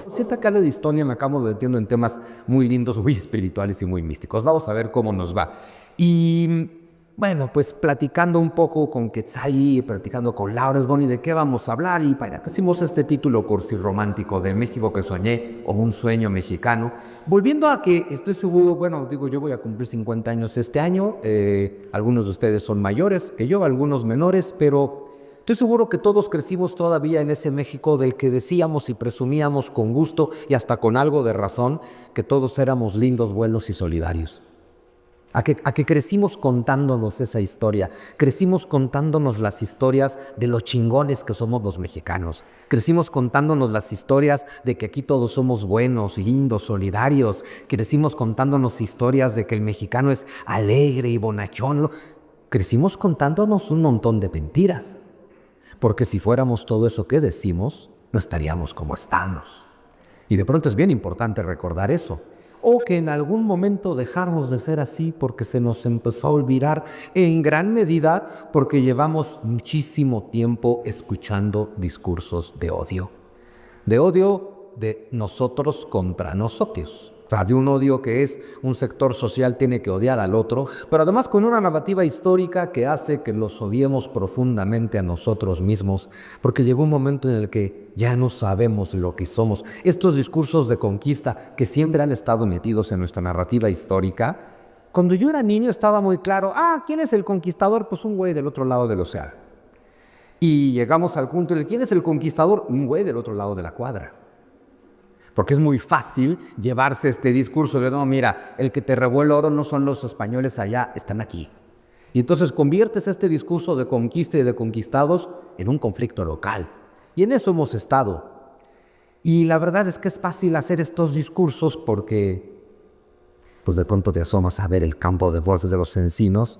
Sienta que hablo de historia, me acabo metiendo en temas muy lindos, muy espirituales y muy místicos. Vamos a ver cómo nos va. Y bueno, pues platicando un poco con Quetzalí, platicando con Laura Esgoni de qué vamos a hablar y para que hicimos este título cursi romántico de México que soñé o un sueño mexicano. Volviendo a que estoy seguro, bueno, digo, yo voy a cumplir 50 años este año, algunos de ustedes son mayores que yo, algunos menores, pero estoy seguro que todos crecimos todavía en ese México del que decíamos y presumíamos con gusto y hasta con algo de razón que todos éramos lindos, buenos y solidarios. A que crecimos contándonos esa historia, crecimos contándonos las historias de los chingones que somos los mexicanos, crecimos contándonos las historias de que aquí todos somos buenos, lindos, solidarios, crecimos contándonos historias de que el mexicano es alegre y bonachón, crecimos contándonos un montón de mentiras. Porque si fuéramos todo eso que decimos, no estaríamos como estamos. Y de pronto es bien importante recordar eso. O que en algún momento dejamos de ser así porque se nos empezó a olvidar en gran medida porque llevamos muchísimo tiempo escuchando discursos de odio. De odio de nosotros contra nosotros. O sea, de un odio que es un sector social tiene que odiar al otro, pero además con una narrativa histórica que hace que los odiemos profundamente a nosotros mismos, porque llegó un momento en el que ya no sabemos lo que somos. Estos discursos de conquista que siempre han estado metidos en nuestra narrativa histórica, cuando yo era niño estaba muy claro, ¿quién es el conquistador? Pues un güey del otro lado del océano. Y llegamos al punto en el ¿quién es el conquistador? Un güey del otro lado de la cuadra. Porque es muy fácil llevarse este discurso de, no, mira, el que te robó el oro no son los españoles allá, están aquí. Y entonces conviertes este discurso de conquista y de conquistados en un conflicto local. Y en eso hemos estado. Y la verdad es que es fácil hacer estos discursos porque, pues de pronto te asomas a ver el campo de voces de los encinos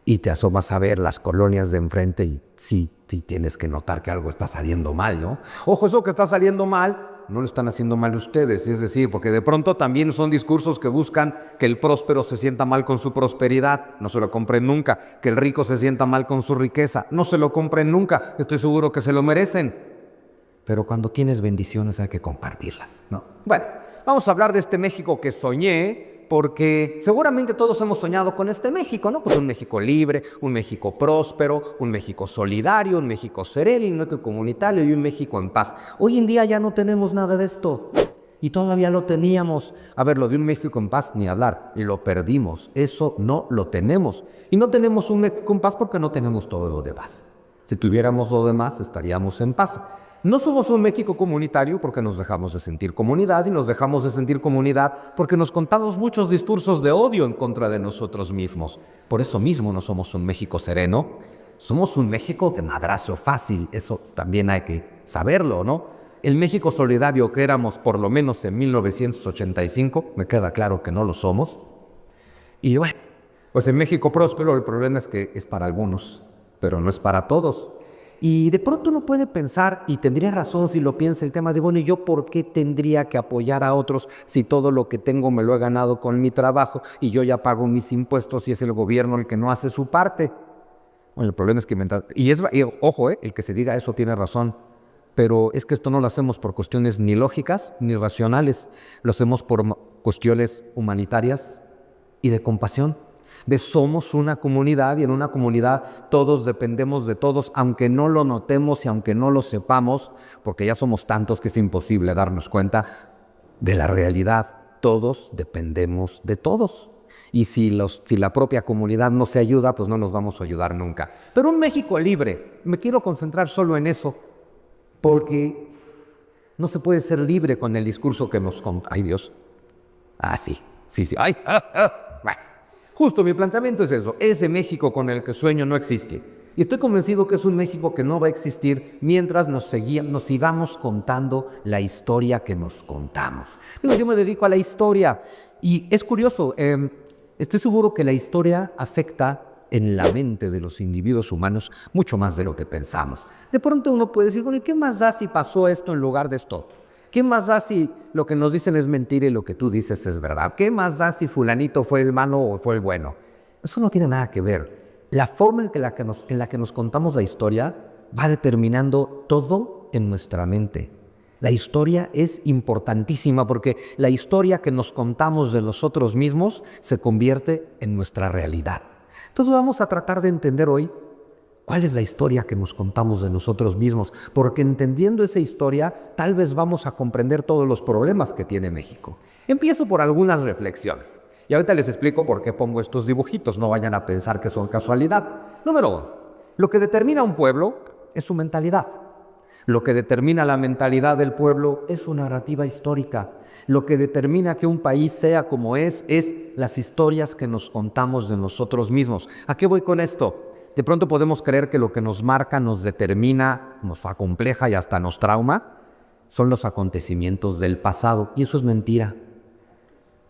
y te asomas a ver las colonias de enfrente y sí tienes que notar que algo está saliendo mal, ¿no? Ojo, eso que está saliendo mal no lo están haciendo mal ustedes, es decir, porque de pronto también son discursos que buscan que el próspero se sienta mal con su prosperidad, no se lo compren nunca, que el rico se sienta mal con su riqueza, no se lo compren nunca, estoy seguro que se lo merecen, pero cuando tienes bendiciones hay que compartirlas, ¿no? Bueno, vamos a hablar de este México que soñé, porque seguramente todos hemos soñado con este México, ¿no? Pues un México libre, un México próspero, un México solidario, un México sereno, un México comunitario y un México en paz. Hoy en día ya no tenemos nada de esto. Y todavía lo teníamos. A ver, lo de un México en paz, ni hablar. Y lo perdimos. Eso no lo tenemos. Y no tenemos un México en paz porque no tenemos todo lo demás. Si tuviéramos lo demás, estaríamos en paz. No somos un México comunitario porque nos dejamos de sentir comunidad y nos dejamos de sentir comunidad porque nos contamos muchos discursos de odio en contra de nosotros mismos. Por eso mismo no somos un México sereno, somos un México de madrazo fácil, eso también hay que saberlo, ¿no? El México solidario que éramos por lo menos en 1985, me queda claro que no lo somos. Y bueno, pues en México próspero el problema es que es para algunos, pero no es para todos. Y de pronto uno puede pensar, y tendría razón si lo piensa el tema de, bueno, ¿y yo por qué tendría que apoyar a otros si todo lo que tengo me lo he ganado con mi trabajo y yo ya pago mis impuestos y es el gobierno el que no hace su parte? Bueno, el problema es que... ojo, el que se diga eso tiene razón, pero es que esto no lo hacemos por cuestiones ni lógicas ni racionales, lo hacemos por cuestiones humanitarias y de compasión. De somos una comunidad y en una comunidad todos dependemos de todos, aunque no lo notemos y aunque no lo sepamos, porque ya somos tantos que es imposible darnos cuenta de la realidad. Todos dependemos de todos. Y si la propia comunidad no se ayuda, pues no nos vamos a ayudar nunca. Pero un México libre, me quiero concentrar solo en eso, porque no se puede ser libre con el discurso que nos... ¡Ay, Dios! Sí. ¡Ay! Bueno. Justo mi planteamiento es eso, ese México con el que sueño no existe. Y estoy convencido que es un México que no va a existir mientras nos sigamos contando la historia que nos contamos. Yo me dedico a la historia y es curioso, estoy seguro que la historia afecta en la mente de los individuos humanos mucho más de lo que pensamos. De pronto uno puede decir, bueno, ¿y qué más da si pasó esto en lugar de esto? ¿Qué más da si lo que nos dicen es mentira y lo que tú dices es verdad? ¿Qué más da si fulanito fue el malo o fue el bueno? Eso no tiene nada que ver. La forma en la que nos contamos la historia va determinando todo en nuestra mente. La historia es importantísima porque la historia que nos contamos de nosotros mismos se convierte en nuestra realidad. Entonces vamos a tratar de entender hoy cuál es la historia que nos contamos de nosotros mismos, porque entendiendo esa historia tal vez vamos a comprender todos los problemas que tiene México. Empiezo por algunas reflexiones y ahorita les explico por qué pongo estos dibujitos, no vayan a pensar que son casualidad. Número 1, lo que determina a un pueblo es su mentalidad. Lo que determina la mentalidad del pueblo es su narrativa histórica. Lo que determina que un país sea como es las historias que nos contamos de nosotros mismos. ¿A qué voy con esto? De pronto podemos creer que lo que nos marca, nos determina, nos acompleja y hasta nos trauma, son los acontecimientos del pasado. Y eso es mentira.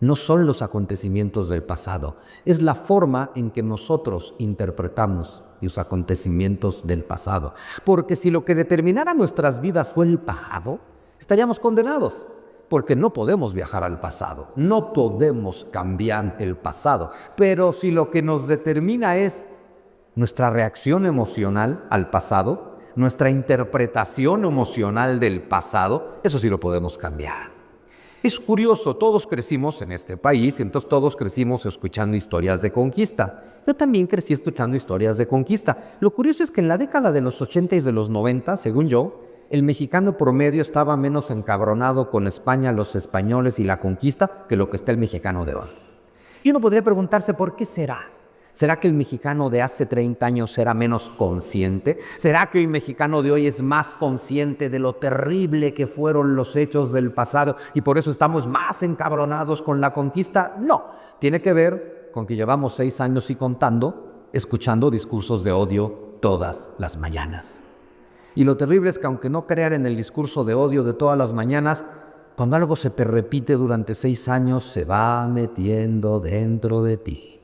No son los acontecimientos del pasado, es la forma en que nosotros interpretamos los acontecimientos del pasado. Porque si lo que determinara nuestras vidas fue el pasado, estaríamos condenados. Porque no podemos viajar al pasado, no podemos cambiar el pasado. Pero si lo que nos determina es nuestra reacción emocional al pasado, nuestra interpretación emocional del pasado, eso sí lo podemos cambiar. Es curioso, todos crecimos en este país, entonces todos crecimos escuchando historias de conquista. Yo también crecí escuchando historias de conquista. Lo curioso es que en la década de los 80 y de los 90, según yo, el mexicano promedio estaba menos encabronado con España, los españoles y la conquista que lo que está el mexicano de hoy. Y uno podría preguntarse, ¿por qué será? ¿Será que el mexicano de hace 30 años era menos consciente? ¿Será que el mexicano de hoy es más consciente de lo terrible que fueron los hechos del pasado y por eso estamos más encabronados con la conquista? No, tiene que ver con que llevamos 6 años y contando, escuchando discursos de odio todas las mañanas. Y lo terrible es que aunque no crean en el discurso de odio de todas las mañanas, cuando algo se te repite durante 6 años, se va metiendo dentro de ti.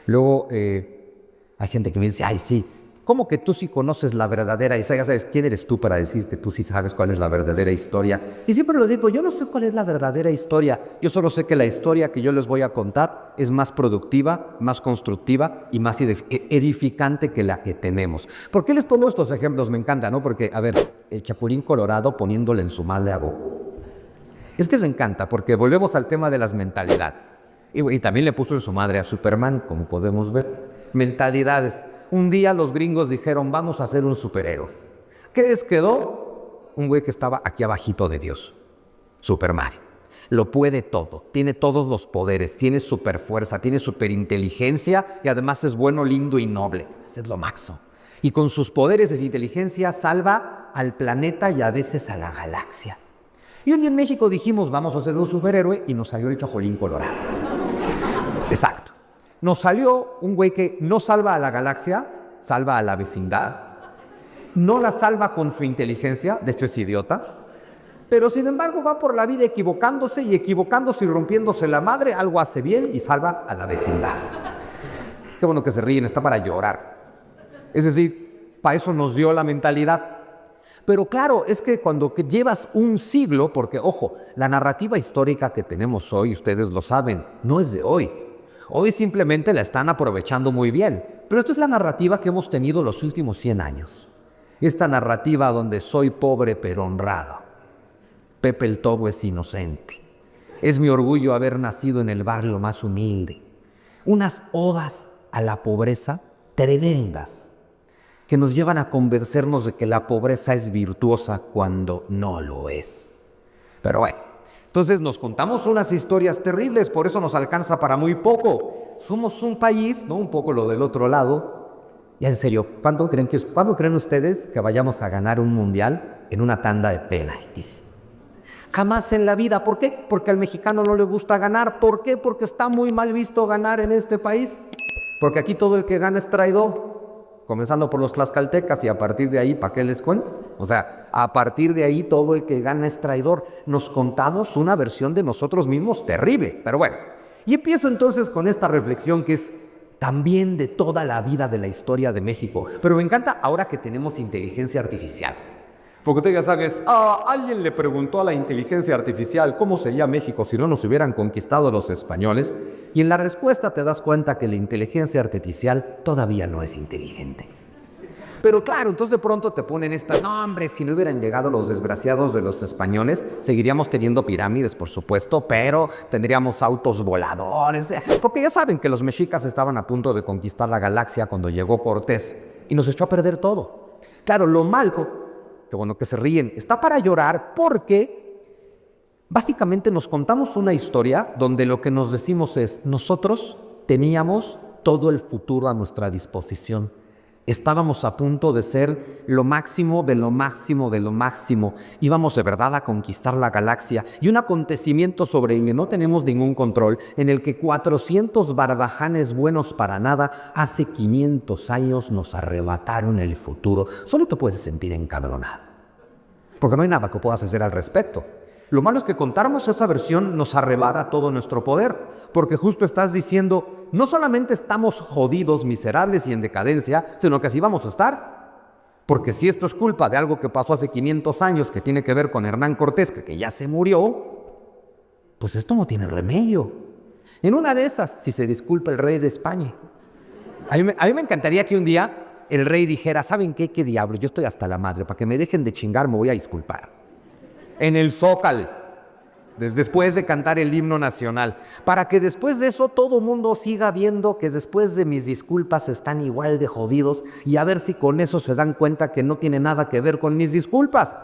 Luego hay gente que me dice, ay sí, ¿cómo que tú sí conoces la verdadera historia? Ya sabes, ¿quién eres tú para decir que tú sí sabes cuál es la verdadera historia? Y siempre lo digo, yo no sé cuál es la verdadera historia, yo solo sé que la historia que yo les voy a contar es más productiva, más constructiva y más edificante que la que tenemos. ¿Por qué les tomo estos ejemplos? Me encanta, ¿no? Porque, a ver, el Chapulín Colorado poniéndole en su madre a Goku. Me encanta porque volvemos al tema de las mentalidades. Y también le puso en su madre a Superman, como podemos ver. Mentalidades. Un día los gringos dijeron, vamos a hacer un superhéroe. ¿Qué les quedó? Un güey que estaba aquí abajito de Dios. Superman. Lo puede todo. Tiene todos los poderes. Tiene super fuerza. Tiene super inteligencia. Y además es bueno, lindo y noble. Ese es lo máximo. Y con sus poderes de inteligencia salva al planeta y a veces a la galaxia. Y un día en México dijimos, vamos a hacer un superhéroe. Y nos salió el Chapulín Colorado. Exacto. Nos salió un güey que no salva a la galaxia, salva a la vecindad. No la salva con su inteligencia, de hecho es idiota. Pero sin embargo va por la vida equivocándose y rompiéndose la madre, algo hace bien y salva a la vecindad. Qué bueno que se ríen, está para llorar. Es decir, para eso nos dio la mentalidad. Pero claro, es que cuando llevas un siglo, porque ojo, la narrativa histórica que tenemos hoy, ustedes lo saben, no es de hoy. Hoy simplemente la están aprovechando muy bien. Pero esta es la narrativa que hemos tenido los últimos 100 años. Esta narrativa donde soy pobre pero honrado. Pepe el Tobo es inocente. Es mi orgullo haber nacido en el barrio más humilde. Unas odas a la pobreza tremendas que nos llevan a convencernos de que la pobreza es virtuosa cuando no lo es. Pero bueno, entonces nos contamos unas historias terribles, por eso nos alcanza para muy poco. Somos un país, ¿no? Un poco lo del otro lado. Ya en serio, ¿cuándo creen ustedes que vayamos a ganar un mundial en una tanda de penaltis? Jamás en la vida. ¿Por qué? Porque al mexicano no le gusta ganar. ¿Por qué? Porque está muy mal visto ganar en este país. Porque aquí todo el que gana es traidor. Comenzando por los tlaxcaltecas y a partir de ahí, ¿para qué les cuento? O sea, a partir de ahí todo el que gana es traidor. Nos contamos una versión de nosotros mismos terrible, pero bueno. Y empiezo entonces con esta reflexión que es también de toda la vida de la historia de México. Pero me encanta ahora que tenemos inteligencia artificial. Porque tú ya sabes, alguien le preguntó a la inteligencia artificial cómo sería México si no nos hubieran conquistado los españoles, y en la respuesta te das cuenta que la inteligencia artificial todavía no es inteligente. Pero claro, entonces de pronto te ponen esta, no hombre, si no hubieran llegado los desgraciados de los españoles, seguiríamos teniendo pirámides, por supuesto, pero tendríamos autos voladores, porque ya saben que los mexicas estaban a punto de conquistar la galaxia cuando llegó Cortés y nos echó a perder todo. Claro, lo malo, que bueno que se ríen, está para llorar porque básicamente nos contamos una historia donde lo que nos decimos es, nosotros teníamos todo el futuro a nuestra disposición. Estábamos a punto de ser lo máximo de lo máximo de lo máximo. Íbamos de verdad a conquistar la galaxia y un acontecimiento sobre el que no tenemos ningún control, en el que 400 barbajanes buenos para nada hace 500 años nos arrebataron el futuro. Solo te puedes sentir encabronado, porque no hay nada que puedas hacer al respecto. Lo malo es que contarnos esa versión nos arrebata todo nuestro poder, porque justo estás diciendo, no solamente estamos jodidos, miserables y en decadencia, sino que así vamos a estar. Porque si esto es culpa de algo que pasó hace 500 años, que tiene que ver con Hernán Cortés, que ya se murió, pues esto no tiene remedio. En una de esas, si se disculpa el rey de España. A mí me encantaría que un día el rey dijera, ¿saben qué? ¿Qué diablo? Yo estoy hasta la madre, para que me dejen de chingar me voy a disculpar. En el Zócalo, después de cantar el himno nacional, para que después de eso todo mundo siga viendo que después de mis disculpas están igual de jodidos y a ver si con eso se dan cuenta que no tiene nada que ver con mis disculpas.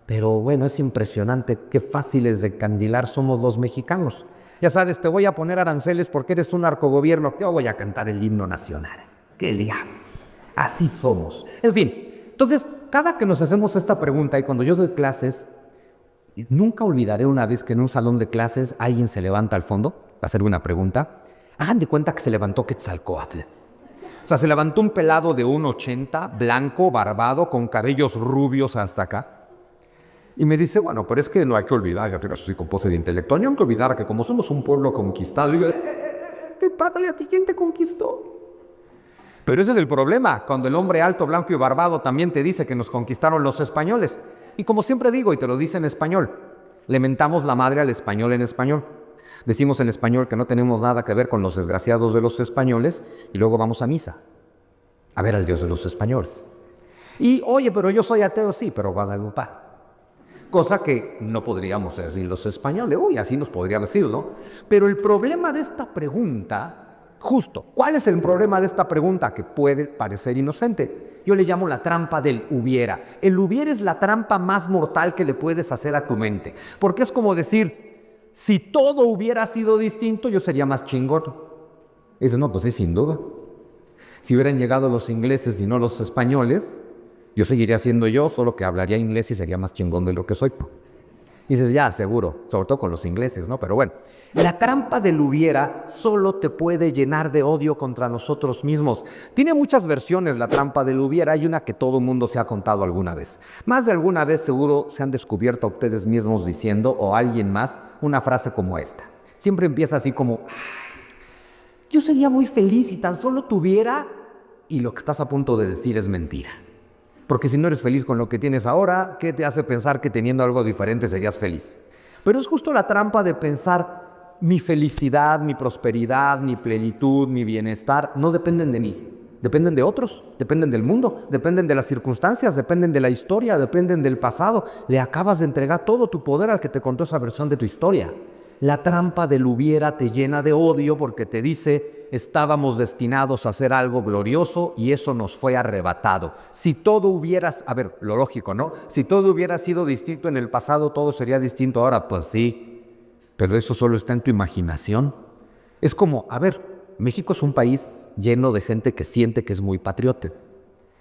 Pero bueno, es impresionante qué fáciles de candilar somos los mexicanos. Ya sabes, te voy a poner aranceles porque eres un narcogobierno, yo voy a cantar el himno nacional. ¡Qué liados! Así somos. En fin, entonces, cada que nos hacemos esta pregunta y cuando yo doy clases, nunca olvidaré una vez que en un salón de clases alguien se levanta al fondo a hacer una pregunta. Hagan de cuenta que se levantó Quetzalcóatl. O sea, se levantó un pelado de 1,80, blanco, barbado, con cabellos rubios hasta acá. Y me dice, bueno, pero es que no hay que olvidar, ya soy con pose de intelectual, no hay que olvidar que como somos un pueblo conquistado, y yo, ¿te pasa a ti quién te conquistó? Pero ese es el problema, cuando el hombre alto, blanco y barbado también te dice que nos conquistaron los españoles. Y como siempre digo, y te lo dice en español, le mentamos la madre al español en español. Decimos en español que no tenemos nada que ver con los desgraciados de los españoles y luego vamos a misa, a ver al Dios de los españoles. Y, oye, pero yo soy ateo, sí, pero guadalupano. Cosa que no podríamos decir los españoles, uy, así nos podría decirlo. Pero el problema de esta pregunta... Justo, ¿cuál es el problema de esta pregunta? Que puede parecer inocente. Yo le llamo la trampa del hubiera. El hubiera es la trampa más mortal que le puedes hacer a tu mente. Porque es como decir, si todo hubiera sido distinto, yo sería más chingón. Y dice, no, pues sí, sin duda. Si hubieran llegado los ingleses y no los españoles, yo seguiría siendo yo, solo que hablaría inglés y sería más chingón de lo que soy. Y dices, ya, seguro, sobre todo con los ingleses, ¿no? Pero bueno, la trampa del hubiera solo te puede llenar de odio contra nosotros mismos. Tiene muchas versiones la trampa del hubiera, hay una que todo el mundo se ha contado alguna vez. Más de alguna vez seguro se han descubierto a ustedes mismos diciendo, o alguien más, una frase como esta. Siempre empieza así como, yo sería muy feliz si tan solo tuviera, y lo que estás a punto de decir es mentira. Porque si no eres feliz con lo que tienes ahora, ¿qué te hace pensar que teniendo algo diferente serías feliz? Pero es justo la trampa de pensar mi felicidad, mi prosperidad, mi plenitud, mi bienestar, no dependen de mí. Dependen de otros, dependen del mundo, dependen de las circunstancias, dependen de la historia, dependen del pasado. Le acabas de entregar todo tu poder al que te contó esa versión de tu historia. La trampa del hubiera te llena de odio porque te dice, estábamos destinados a hacer algo glorioso y eso nos fue arrebatado. Si todo hubiera, a ver, lo lógico, ¿no? Si todo hubiera sido distinto en el pasado, todo sería distinto ahora, pues sí. Pero eso solo está en tu imaginación. Es como, a ver, México es un país lleno de gente que siente que es muy patriota,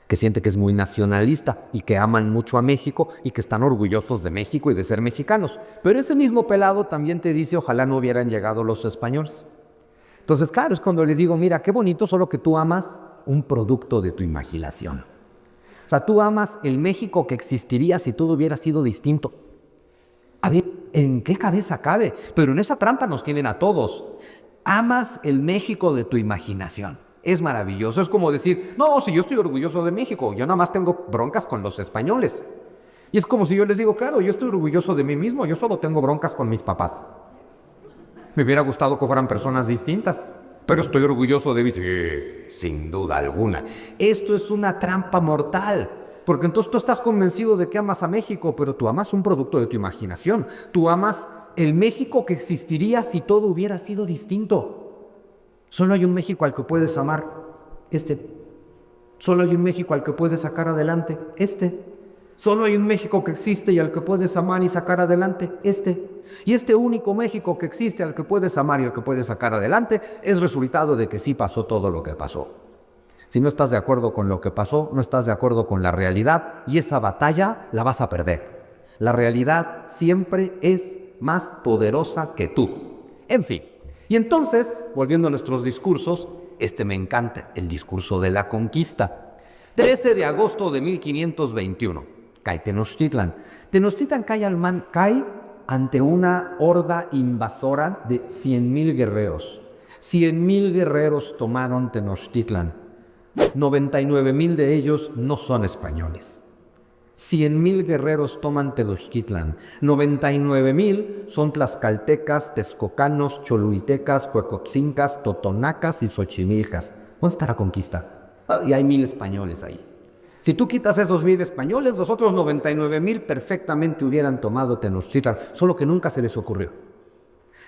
que siente que es muy nacionalista y que aman mucho a México y que están orgullosos de México y de ser mexicanos. Pero ese mismo pelado también te dice, ojalá no hubieran llegado los españoles. Entonces, claro, es cuando le digo, mira, qué bonito, solo que tú amas un producto de tu imaginación. O sea, tú amas el México que existiría si todo hubiera sido distinto. A ver, ¿en qué cabeza cabe? Pero en esa trampa nos tienen a todos. Amas el México de tu imaginación. Es maravilloso. Es como decir, no, si yo estoy orgulloso de México, yo nada más tengo broncas con los españoles. Y es como si yo les digo, claro, yo estoy orgulloso de mí mismo, yo solo tengo broncas con mis papás. Me hubiera gustado que fueran personas distintas, Pero estoy orgulloso de mí. Sí, sin duda alguna. Esto es una trampa mortal. Porque entonces tú estás convencido de que amas a México, pero tú amas un producto de tu imaginación. Tú amas el México que existiría si todo hubiera sido distinto. Solo hay un México al que puedes amar. Solo hay un México al que puedes sacar adelante. Solo hay un México que existe y al que puedes amar y sacar adelante. Y este único México que existe al que puedes amar y al que puedes sacar adelante es resultado de que sí pasó todo lo que pasó. Si no estás de acuerdo con lo que pasó, no estás de acuerdo con la realidad y esa batalla la vas a perder. La realidad siempre es más poderosa que tú. En fin. Y entonces, volviendo a nuestros discursos, me encanta, el discurso de la conquista. 13 de agosto de 1521, cae Tenochtitlan. Tenochtitlan cae ante una horda invasora de 100,000 guerreros. 100,000 guerreros tomaron Tenochtitlan. 99,000 de ellos no son españoles. 100,000 guerreros toman Tenochtitlan. 99,000 son tlaxcaltecas, texcocanos, cholultecas, huecotzincas, totonacas y xochimilcas. ¿Dónde está la conquista? Y hay 1,000 españoles ahí. Si tú quitas esos 1,000 españoles, los otros 99,000 perfectamente hubieran tomado Tenochtitlan, solo que nunca se les ocurrió.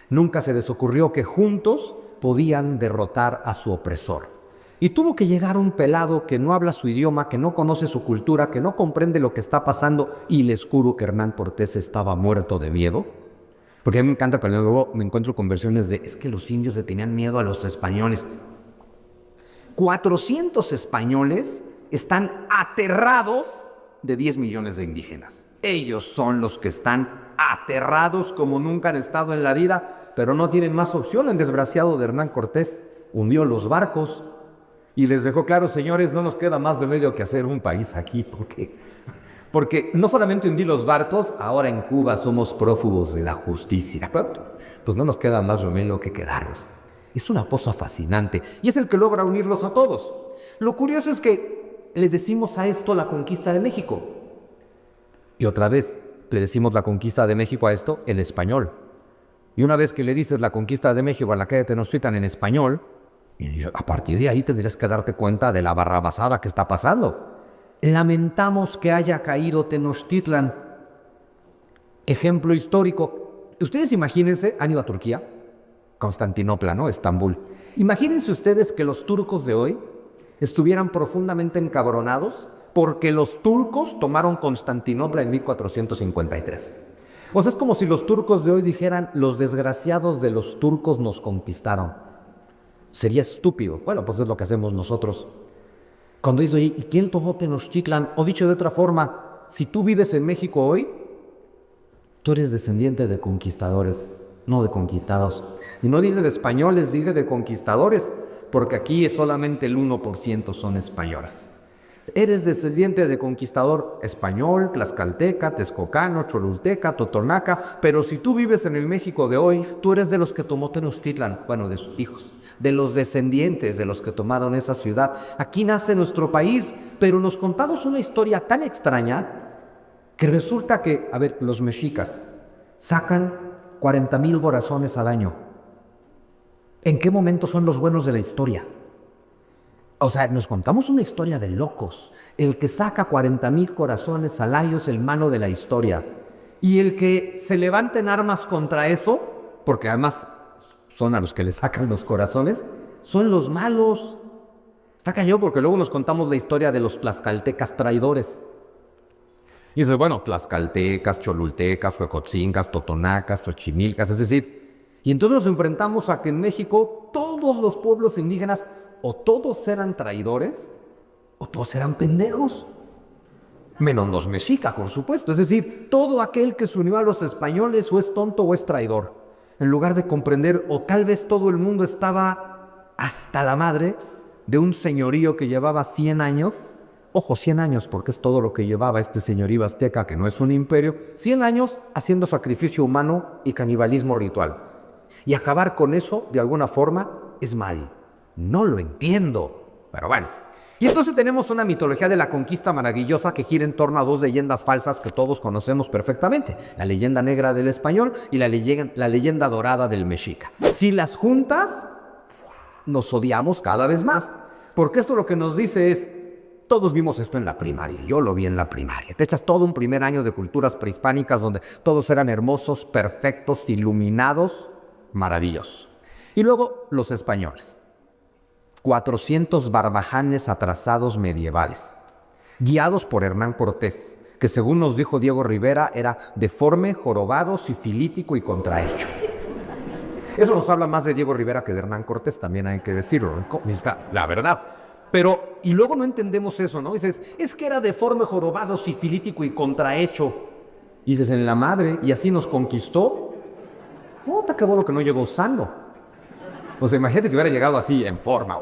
Nunca se les ocurrió que juntos podían derrotar a su opresor. Y tuvo que llegar un pelado que no habla su idioma, que no conoce su cultura, que no comprende lo que está pasando, y les juro que Hernán Cortés estaba muerto de miedo. Porque a mí me encanta cuando luego me encuentro con versiones de es que los indios le tenían miedo a los españoles. 400 españoles están aterrados de 10 millones de indígenas. Ellos son los que están aterrados como nunca han estado en la vida, pero no tienen más opción. El desgraciado de Hernán Cortés hundió los barcos y les dejó claro, señores, no nos queda más remedio que hacer un país aquí, porque no solamente hundí los barcos, ahora en Cuba somos prófugos de la justicia. Pues no nos queda más remedio que quedarnos. Es una cosa fascinante y es el que logra unirlos a todos. Lo curioso es que le decimos a esto la conquista de México. Y otra vez le decimos la conquista de México a esto en español. Y una vez que le dices la conquista de México a la calle de Tenochtitlan en español, y a partir de ahí tendrías que darte cuenta de la barrabasada que está pasando. Lamentamos que haya caído Tenochtitlan. Ejemplo histórico. Ustedes imagínense, han ido a Turquía, Constantinopla, ¿no? Estambul. Imagínense ustedes que los turcos de hoy estuvieran profundamente encabronados porque los turcos tomaron Constantinopla en 1453. O sea, es como si los turcos de hoy dijeran, los desgraciados de los turcos nos conquistaron. Sería estúpido. Bueno, pues es lo que hacemos nosotros. Cuando dice, ¿y quién tomó Tenochtitlan? O dicho de otra forma, si tú vives en México hoy, tú eres descendiente de conquistadores, no de conquistados. Y no dice de españoles, dice de conquistadores, porque aquí solamente el 1% son españolas. Eres descendiente de conquistador español, tlaxcalteca, texcocano, cholulteca, totonaca, pero si tú vives en el México de hoy, tú eres de los que tomó Tenochtitlan, bueno, de sus hijos, de los descendientes de los que tomaron esa ciudad. Aquí nace nuestro país, pero nos contamos una historia tan extraña que resulta que, los mexicas sacan 40,000 corazones al año. ¿En qué momento son los buenos de la historia? O sea, nos contamos una historia de locos. El que saca 40,000 corazones al año es el malo de la historia. Y el que se levanta en armas contra eso, porque además son a los que le sacan los corazones, son los malos. Está callado porque luego nos contamos la historia de los tlaxcaltecas traidores. Y dice, bueno, tlaxcaltecas, cholultecas, huecotzincas, totonacas, xochimilcas, es decir, y entonces nos enfrentamos a que en México todos los pueblos indígenas o todos eran traidores o todos eran pendejos. Menos los mexicas, por supuesto. Es decir, todo aquel que se unió a los españoles o es tonto o es traidor. En lugar de comprender, o tal vez todo el mundo estaba hasta la madre de un señorío que llevaba 100 años. Ojo, 100 años, porque es todo lo que llevaba este señorío azteca, que no es un imperio. 100 años haciendo sacrificio humano y canibalismo ritual. Y acabar con eso, de alguna forma, es mal. No lo entiendo, pero bueno. Y entonces tenemos una mitología de la conquista maravillosa que gira en torno a dos leyendas falsas que todos conocemos perfectamente. La leyenda negra del español y la leyenda dorada del mexica. Si las juntas, nos odiamos cada vez más. Porque esto lo que nos dice es, todos vimos esto en la primaria, yo lo vi en la primaria. Te echas todo un primer año de culturas prehispánicas donde todos eran hermosos, perfectos, iluminados, maravillosos. Y luego los españoles. 400 barbajanes atrasados medievales, guiados por Hernán Cortés, que según nos dijo Diego Rivera, era deforme, jorobado, sifilítico y contrahecho. Eso nos habla más de Diego Rivera que de Hernán Cortés, también hay que decirlo, la verdad. Pero, y luego no entendemos eso, ¿no? Dices, es que era deforme, jorobado, sifilítico y contrahecho. Y dices, en la madre, y así nos conquistó. Puta, qué bueno que no llegó usando. O sea, imagínate que hubiera llegado así, en forma.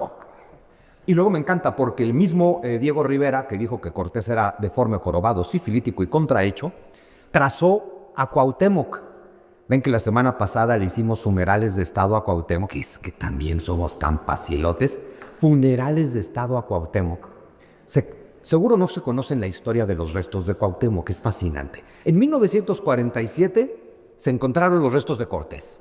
Y luego me encanta porque el mismo Diego Rivera, que dijo que Cortés era deforme, jorobado, sifilítico y contrahecho, trazó a Cuauhtémoc. Ven que la semana pasada le hicimos funerales de estado a Cuauhtémoc, que es que también somos tan pacilotes. Funerales de estado a Cuauhtémoc. Seguro no se conocen la historia de los restos de Cuauhtémoc, que es fascinante. En 1947 se encontraron los restos de Cortés.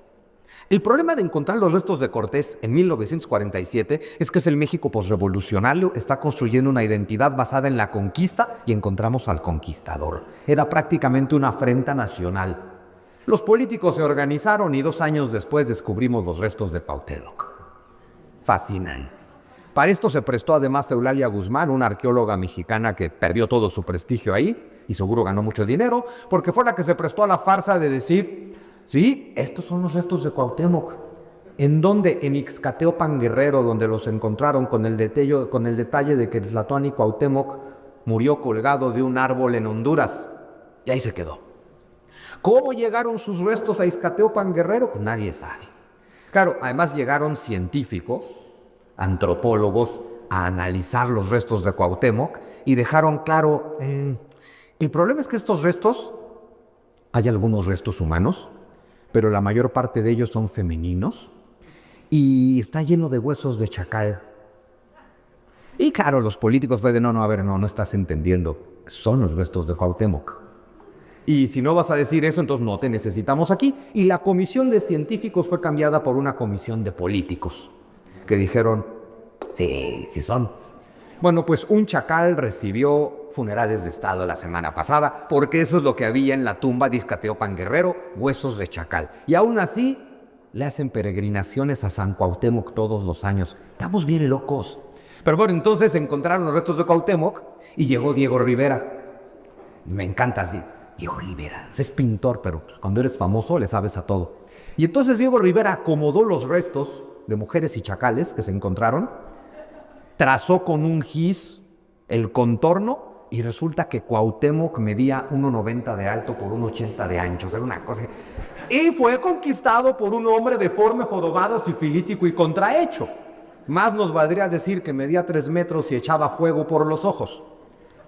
El problema de encontrar los restos de Cortés en 1947 es que es el México posrevolucionario, está construyendo una identidad basada en la conquista y encontramos al conquistador. Era prácticamente una afrenta nacional. Los políticos se organizaron y 2 años después descubrimos los restos de Cuauhtémoc. Fascinante. Para esto se prestó además Eulalia Guzmán, una arqueóloga mexicana que perdió todo su prestigio ahí y seguro ganó mucho dinero, porque fue la que se prestó a la farsa de decir, sí, estos son los restos de Cuauhtémoc. ¿En dónde? En Ixcateopan, Guerrero, donde los encontraron con el detalle de que Tlatoani Cuauhtémoc murió colgado de un árbol en Honduras. Y ahí se quedó. ¿Cómo llegaron sus restos a Ixcateopan, Guerrero? Pues nadie sabe. Claro, además llegaron científicos, antropólogos, a analizar los restos de Cuauhtémoc y dejaron claro, el problema es que estos restos, hay algunos restos humanos, pero la mayor parte de ellos son femeninos y está lleno de huesos de chacal. Y claro, los políticos fue de no estás entendiendo, son los restos de Cuauhtémoc. Y si no vas a decir eso, entonces no te necesitamos aquí. Y la comisión de científicos fue cambiada por una comisión de políticos, que dijeron, sí son. Bueno, pues un chacal recibió funerales de estado la semana pasada, porque eso es lo que había en la tumba de Ixcateopan, Guerrero, huesos de chacal. Y aún así, le hacen peregrinaciones a San Cuauhtémoc todos los años. Estamos bien locos. Pero bueno, entonces encontraron los restos de Cuauhtémoc y llegó Diego Rivera. Me encanta así. Diego Rivera, es pintor, pero cuando eres famoso le sabes a todo. Y entonces Diego Rivera acomodó los restos de mujeres y chacales que se encontraron, trazó con un gis el contorno y resulta que Cuauhtémoc medía 1,90 de alto por 1,80 de ancho. Era una cosa. Y fue conquistado por un hombre deforme, jorobado, sifilítico y contrahecho. Más nos valdría decir que medía 3 metros y echaba fuego por los ojos.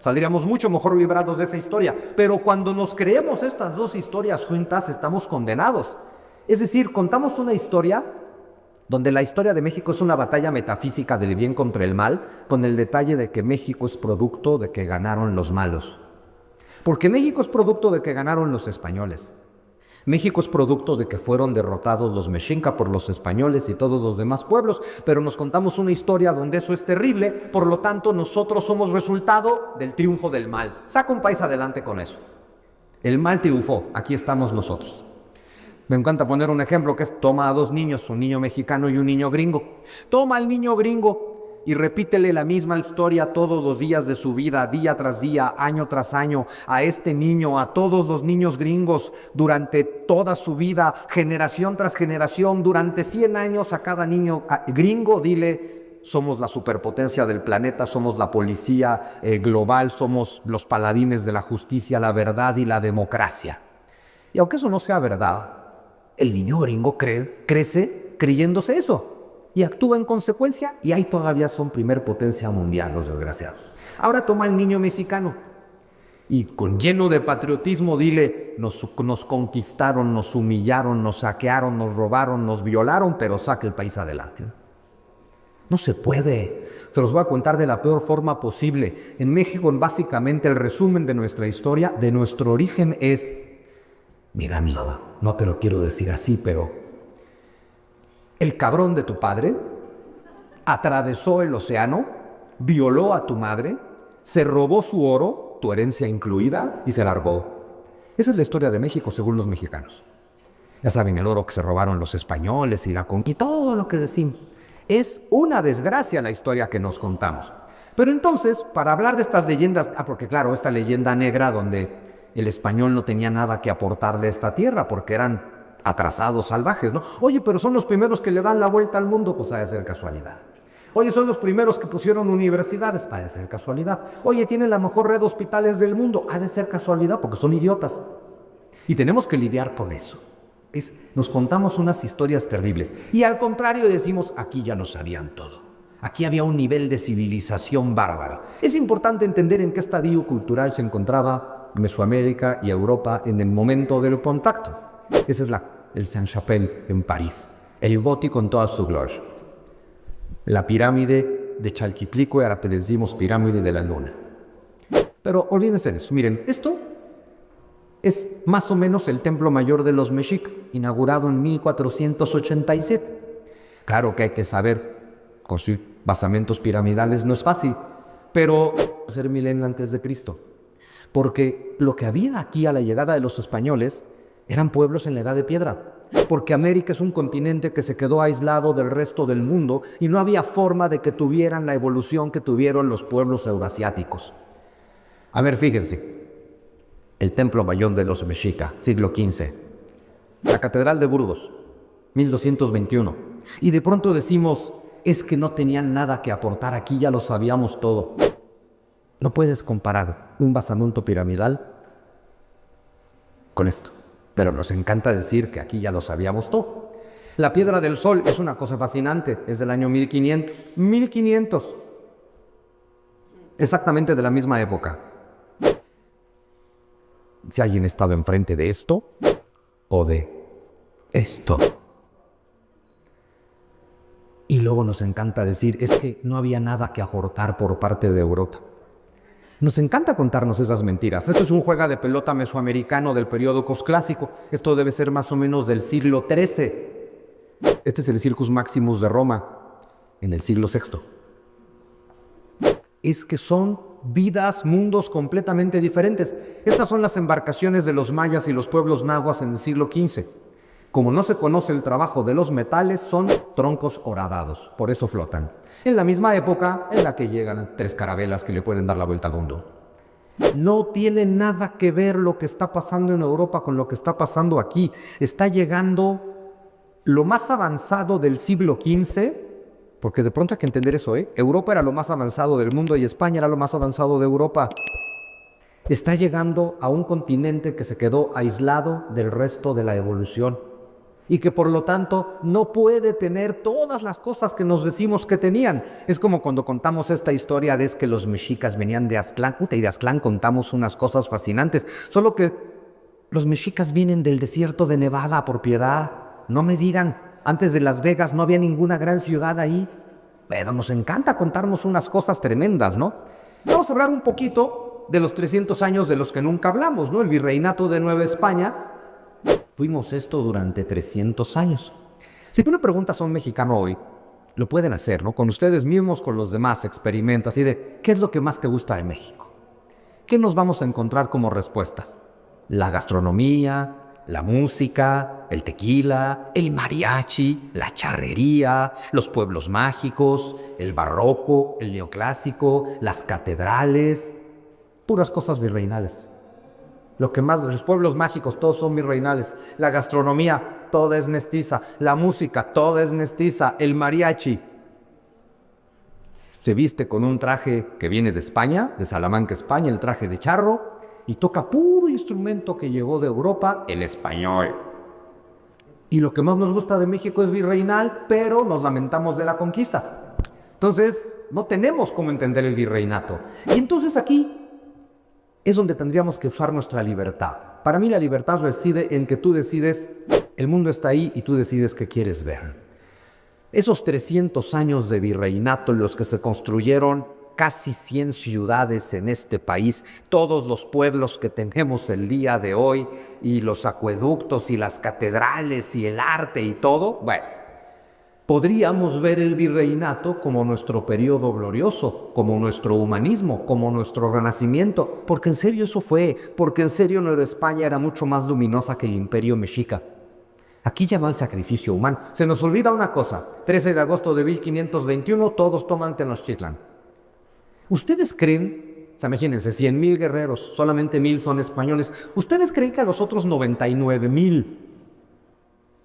Saldríamos mucho mejor librados de esa historia. Pero cuando nos creemos estas dos historias juntas, estamos condenados. Es decir, contamos una historia donde la historia de México es una batalla metafísica del bien contra el mal, con el detalle de que México es producto de que ganaron los malos. Porque México es producto de que ganaron los españoles. México es producto de que fueron derrotados los Mexinca por los españoles y todos los demás pueblos, pero nos contamos una historia donde eso es terrible, por lo tanto nosotros somos resultado del triunfo del mal. Saca un país adelante con eso. El mal triunfó, aquí estamos nosotros. Me encanta poner un ejemplo que es, toma a 2 niños, un niño mexicano y un niño gringo. Toma al niño gringo y repítele la misma historia todos los días de su vida, día tras día, año tras año, a este niño, a todos los niños gringos, durante toda su vida, generación tras generación, durante 100 años a cada niño gringo, dile, somos la superpotencia del planeta, somos la policía global, somos los paladines de la justicia, la verdad y la democracia. Y aunque eso no sea verdad, el niño gringo crece creyéndose eso. Y actúa en consecuencia, y ahí todavía son primer potencia mundial, los desgraciados. Ahora toma al niño mexicano y lleno de patriotismo dile, nos conquistaron, nos humillaron, nos saquearon, nos robaron, nos violaron, pero saque el país adelante. No se puede. Se los voy a contar de la peor forma posible. En México, básicamente, el resumen de nuestra historia, de nuestro origen es, mira, amigo, no te lo quiero decir así, pero el cabrón de tu padre atravesó el océano, violó a tu madre, se robó su oro, tu herencia incluida, y se largó. Esa es la historia de México según los mexicanos. Ya saben, el oro que se robaron los españoles y la conquista, todo lo que decimos. Es una desgracia la historia que nos contamos. Pero entonces, para hablar de estas leyendas, porque claro, esta leyenda negra donde el español no tenía nada que aportarle a esta tierra porque eran atrasados salvajes, ¿no? Oye, pero son los primeros que le dan la vuelta al mundo, pues ha de ser casualidad. Oye, son los primeros que pusieron universidades, ha de ser casualidad. Oye, tienen la mejor red de hospitales del mundo, ha de ser casualidad porque son idiotas. Y tenemos que lidiar con eso. Nos contamos unas historias terribles y al contrario decimos, aquí ya lo sabían todo. Aquí había un nivel de civilización bárbara. Es importante entender en qué estadio cultural se encontraba Mesoamérica y Europa en el momento del contacto. Ese es el Saint-Chapelle en París, el gótico en toda su gloria. La pirámide de Chalquitlicue, ahora que le decimos pirámide de la luna. Pero olvídense de eso, miren, esto es más o menos el templo mayor de los mexicas, inaugurado en 1487. Claro que hay que saber construir basamentos piramidales no es fácil, pero ser milenio antes de Cristo. Porque lo que había aquí a la llegada de los españoles eran pueblos en la edad de piedra. Porque América es un continente que se quedó aislado del resto del mundo y no había forma de que tuvieran la evolución que tuvieron los pueblos euroasiáticos. A ver, fíjense. El templo mayor de los mexicas, siglo XV. La catedral de Burgos, 1221. Y de pronto decimos, es que no tenían nada que aportar, aquí ya lo sabíamos todo. No puedes comparar un basamento piramidal con esto, pero nos encanta decir que aquí ya lo sabíamos todo. La Piedra del Sol es una cosa fascinante, es del año 1500. 1500. Exactamente de la misma época. Si alguien ha estado enfrente de esto o de esto. Y luego nos encanta decir, es que no había nada que aportar por parte de Europa. Nos encanta contarnos esas mentiras. Esto es un juego de pelota mesoamericano del periodo posclásico. Esto debe ser más o menos del siglo XIII. Este es el Circus Maximus de Roma, en el siglo VI. Es que son vidas, mundos completamente diferentes. Estas son las embarcaciones de los mayas y los pueblos nahuas en el siglo XV. Como no se conoce el trabajo de los metales, son troncos horadados, por eso flotan. En la misma época en la que llegan 3 carabelas que le pueden dar la vuelta al mundo. No tiene nada que ver lo que está pasando en Europa con lo que está pasando aquí. Está llegando lo más avanzado del siglo XV, porque de pronto hay que entender eso, Europa era lo más avanzado del mundo y España era lo más avanzado de Europa. Está llegando a un continente que se quedó aislado del resto de la evolución y que por lo tanto no puede tener todas las cosas que nos decimos que tenían. Es como cuando contamos esta historia de que los mexicas venían de Aztlán, y de Aztlán contamos unas cosas fascinantes, solo que los mexicas vienen del desierto de Nevada por piedad. No me digan, antes de Las Vegas no había ninguna gran ciudad ahí, pero nos encanta contarnos unas cosas tremendas, ¿no? Vamos a hablar un poquito de los 300 años de los que nunca hablamos, ¿no? El virreinato de Nueva España. Fuimos esto durante 300 años. Si tú le preguntas a un mexicano hoy, lo pueden hacer, ¿no? Con ustedes mismos, con los demás, experimenta así de, ¿qué es lo que más te gusta de México? ¿Qué nos vamos a encontrar como respuestas? La gastronomía, la música, el tequila, el mariachi, la charrería, los pueblos mágicos, el barroco, el neoclásico, las catedrales, puras cosas virreinales. Lo que más, los pueblos mágicos, todos son virreinales. La gastronomía, toda es mestiza. La música, toda es mestiza. El mariachi se viste con un traje que viene de España, de Salamanca, España, el traje de charro, y toca puro instrumento que llegó de Europa, el español. Y lo que más nos gusta de México es virreinal, pero nos lamentamos de la conquista. Entonces, no tenemos cómo entender el virreinato. Y entonces aquí es donde tendríamos que usar nuestra libertad. Para mí la libertad reside en que tú decides, el mundo está ahí y tú decides qué quieres ver. Esos 300 años de virreinato en los que se construyeron casi 100 ciudades en este país, todos los pueblos que tenemos el día de hoy, y los acueductos y las catedrales y el arte y todo, bueno, Podríamos ver el virreinato como nuestro periodo glorioso, como nuestro humanismo, como nuestro renacimiento, porque en serio eso fue, porque en serio Nueva España era mucho más luminosa que el imperio mexica. Aquí ya va el sacrificio humano. Se nos olvida una cosa, 13 de agosto de 1521, todos toman Tenochtitlan. ¿Ustedes creen, o sea, imagínense, 100,000 guerreros, solamente 1,000 son españoles, ¿ustedes creen que a los otros 99,000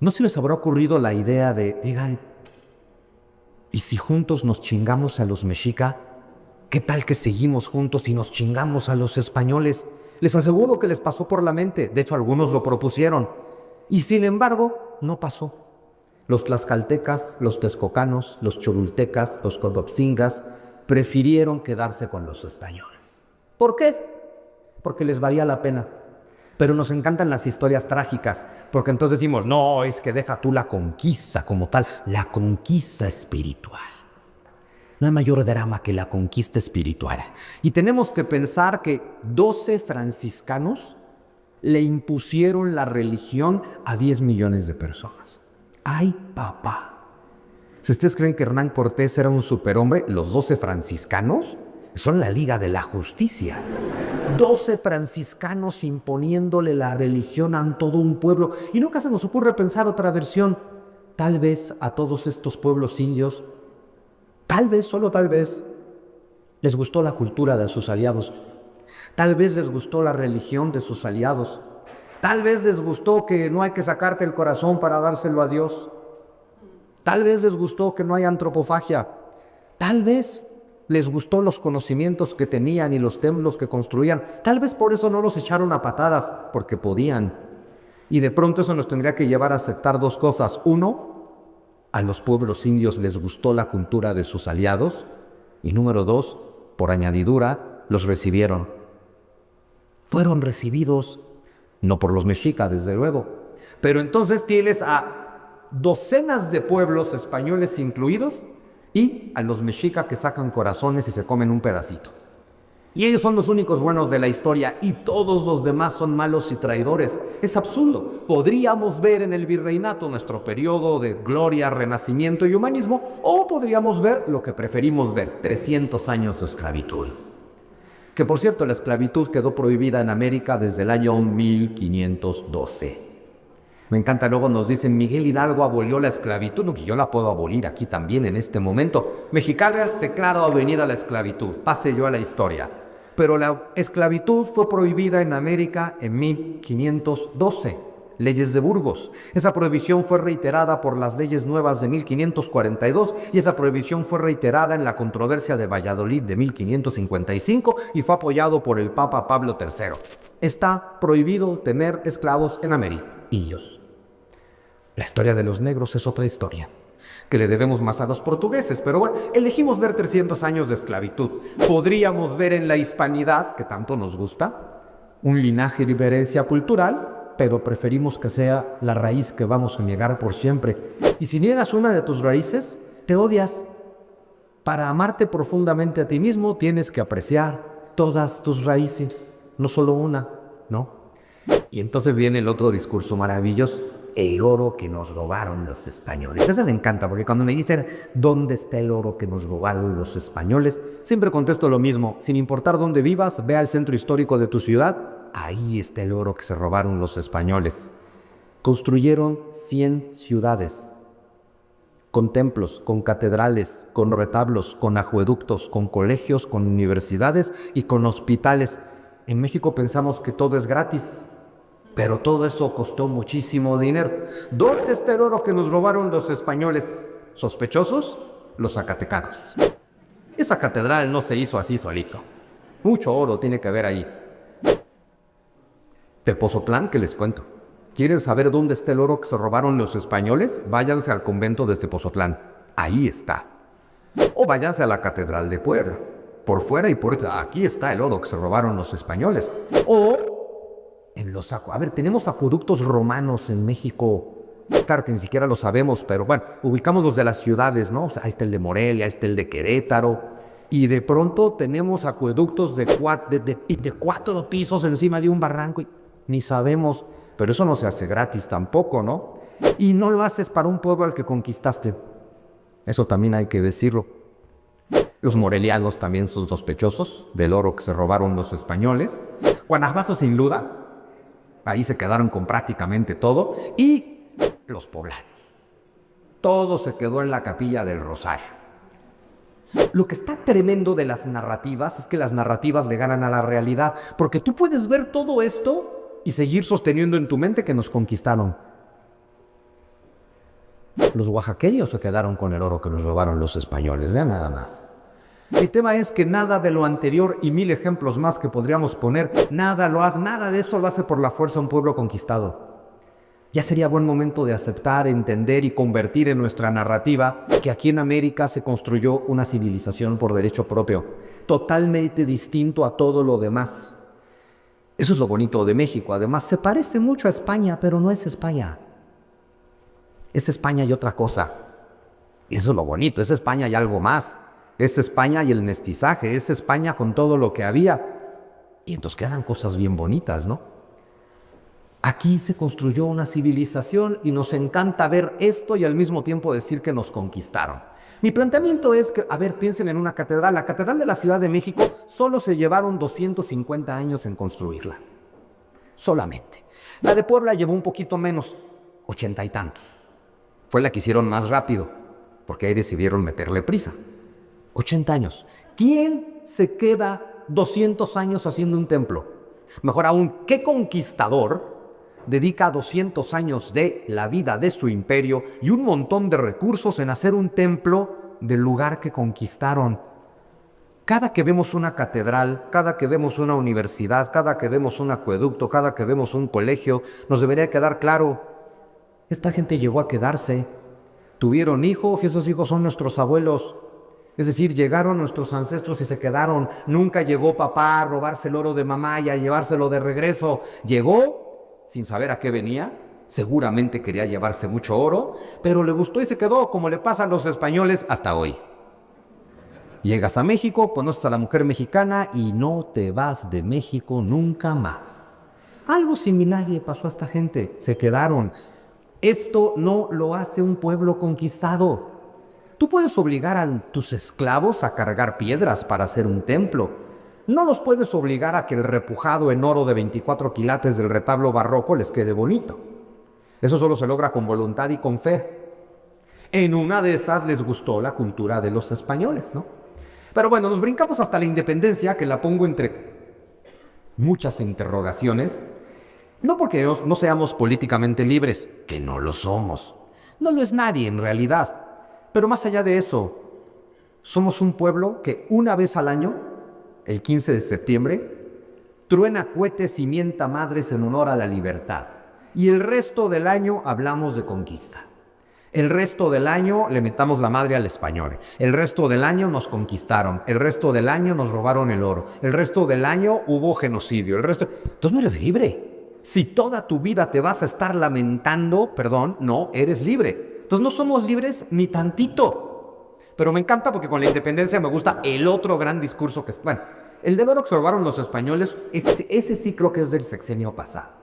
no se les habrá ocurrido la idea de, digan, ¿y si juntos nos chingamos a los mexica? ¿Qué tal que seguimos juntos y nos chingamos a los españoles? Les aseguro que les pasó por la mente, de hecho algunos lo propusieron, y sin embargo no pasó. Los tlaxcaltecas, los texcocanos, los cholultecas, los codopsingas prefirieron quedarse con los españoles. ¿Por qué? Porque les valía la pena. Pero nos encantan las historias trágicas, porque entonces decimos, no, es que deja tú la conquista como tal, la conquista espiritual. No hay mayor drama que la conquista espiritual. Y tenemos que pensar que 12 franciscanos le impusieron la religión a 10 millones de personas. ¡Ay, papá! Si ustedes creen que Hernán Cortés era un superhombre, los 12 franciscanos son la Liga de la Justicia. 12 franciscanos imponiéndole la religión a todo un pueblo. Y nunca se nos ocurre pensar otra versión. Tal vez a todos estos pueblos indios, tal vez, solo tal vez, les gustó la cultura de sus aliados. Tal vez les gustó la religión de sus aliados. Tal vez les gustó que no hay que sacarte el corazón para dárselo a Dios. Tal vez les gustó que no hay antropofagia. Tal vez les gustó los conocimientos que tenían y los templos que construían. Tal vez por eso no los echaron a patadas, porque podían. Y de pronto eso nos tendría que llevar a aceptar dos cosas. Uno, a los pueblos indios les gustó la cultura de sus aliados. Y número dos, por añadidura, los recibieron. Fueron recibidos, no por los mexicas, desde luego. Pero entonces tienes a docenas de pueblos españoles incluidos y a los mexicas que sacan corazones y se comen un pedacito. Y ellos son los únicos buenos de la historia y todos los demás son malos y traidores. Es absurdo. Podríamos ver en el virreinato nuestro periodo de gloria, renacimiento y humanismo, o podríamos ver lo que preferimos ver, 300 años de esclavitud. Que por cierto, la esclavitud quedó prohibida en América desde el año 1512. Me encanta, luego nos dicen, Miguel Hidalgo abolió la esclavitud. No, que yo la puedo abolir aquí también en este momento. Mexicanas declaró avenida la esclavitud. Pase yo a la historia. Pero la esclavitud fue prohibida en América en 1512. Leyes de Burgos. Esa prohibición fue reiterada por las leyes nuevas de 1542 y esa prohibición fue reiterada en la controversia de Valladolid de 1555 y fue apoyado por el Papa Pablo III. Está prohibido tener esclavos en América. Indios. La historia de los negros es otra historia, que le debemos más a los portugueses, pero bueno, elegimos ver 300 años de esclavitud. Podríamos ver en la hispanidad, que tanto nos gusta, un linaje de herencia cultural, pero preferimos que sea la raíz que vamos a negar por siempre. Y si niegas una de tus raíces, te odias. Para amarte profundamente a ti mismo, tienes que apreciar todas tus raíces, no solo una, ¿no? Y entonces viene el otro discurso maravilloso. El oro que nos robaron los españoles. Eso me encanta, porque cuando me dicen ¿dónde está el oro que nos robaron los españoles? Siempre contesto lo mismo. Sin importar dónde vivas, ve al centro histórico de tu ciudad. Ahí está el oro que se robaron los españoles. Construyeron 100 ciudades. Con templos, con catedrales, con retablos, con acueductos, con colegios, con universidades y con hospitales. En México pensamos que todo es gratis. Pero todo eso costó muchísimo dinero. ¿Dónde está el oro que nos robaron los españoles? ¿Sospechosos? Los zacatecanos. Esa catedral no se hizo así solito. Mucho oro tiene que haber ahí. Tepozotlán, ¿qué les cuento? ¿Quieren saber dónde está el oro que se robaron los españoles? Váyanse al convento de Tepozotlán. Ahí está. O váyanse a la catedral de Puebla. Por fuera y por dentro. Aquí está el oro que se robaron los españoles. O en los tenemos acueductos romanos en México. Claro que ni siquiera lo sabemos, pero bueno, ubicamos los de las ciudades, ¿no? O sea, ahí está el de Morelia, ahí está el de Querétaro. Y de pronto tenemos acueductos de 4 pisos encima de un barranco y ni sabemos. Pero eso no se hace gratis tampoco, ¿no? Y no lo haces para un pueblo al que conquistaste. Eso también hay que decirlo. Los morelianos también son sospechosos del oro que se robaron los españoles. Guanajuato sin duda. Ahí se quedaron con prácticamente todo. Y los poblanos. Todo se quedó en la Capilla del Rosario. Lo que está tremendo de las narrativas es que las narrativas le ganan a la realidad. Porque tú puedes ver todo esto y seguir sosteniendo en tu mente que nos conquistaron. Los oaxaqueños se quedaron con el oro que nos robaron los españoles. Vean nada más. Mi tema es que nada de lo anterior y 1000 ejemplos más que podríamos poner, nada de eso lo hace por la fuerza un pueblo conquistado. Ya sería buen momento de aceptar, entender y convertir en nuestra narrativa que aquí en América se construyó una civilización por derecho propio, totalmente distinto a todo lo demás. Eso es lo bonito de México. Además, se parece mucho a España, pero no es España. Es España y otra cosa. Eso es lo bonito, es España y algo más. Es España y el mestizaje, es España con todo lo que había. Y entonces quedan cosas bien bonitas, ¿no? Aquí se construyó una civilización y nos encanta ver esto y al mismo tiempo decir que nos conquistaron. Mi planteamiento es que, a ver, piensen en una catedral. La Catedral de la Ciudad de México solo se llevaron 250 años en construirla. Solamente. La de Puebla llevó un poquito menos, 80 y tantos. Fue la que hicieron más rápido, porque ahí decidieron meterle prisa. 80 años. ¿Quién se queda 200 años haciendo un templo? Mejor aún, ¿qué conquistador dedica 200 años de la vida de su imperio y un montón de recursos en hacer un templo del lugar que conquistaron? Cada que vemos una catedral, cada que vemos una universidad, cada que vemos un acueducto, cada que vemos un colegio, nos debería quedar claro, esta gente llegó a quedarse. Tuvieron hijos y esos hijos son nuestros abuelos. Es decir, llegaron nuestros ancestros y se quedaron. Nunca llegó papá a robarse el oro de mamá y a llevárselo de regreso. Llegó sin saber a qué venía. Seguramente quería llevarse mucho oro, pero le gustó y se quedó, como le pasa a los españoles hasta hoy. Llegas a México, conoces a la mujer mexicana y no te vas de México nunca más. Algo similar le pasó a esta gente. Se quedaron. Esto no lo hace un pueblo conquistado. Tú puedes obligar a tus esclavos a cargar piedras para hacer un templo. No los puedes obligar a que el repujado en oro de 24 quilates del retablo barroco les quede bonito. Eso solo se logra con voluntad y con fe. En una de esas les gustó la cultura de los españoles, ¿no? Pero bueno, nos brincamos hasta la independencia, que la pongo entre muchas interrogaciones. No porque no seamos políticamente libres, que no lo somos. No lo es nadie en realidad. Pero más allá de eso, somos un pueblo que una vez al año, el 15 de septiembre, truena cohetes y mienta madres en honor a la libertad. Y el resto del año hablamos de conquista. El resto del año le metamos la madre al español. El resto del año nos conquistaron. El resto del año nos robaron el oro. El resto del año hubo genocidio. Entonces no eres libre. Si toda tu vida te vas a estar lamentando, no eres libre. Entonces no somos libres ni tantito. Pero me encanta porque con la independencia me gusta el otro gran discurso que es... Bueno, el de oro que se robaron los españoles, ese sí creo que es del sexenio pasado.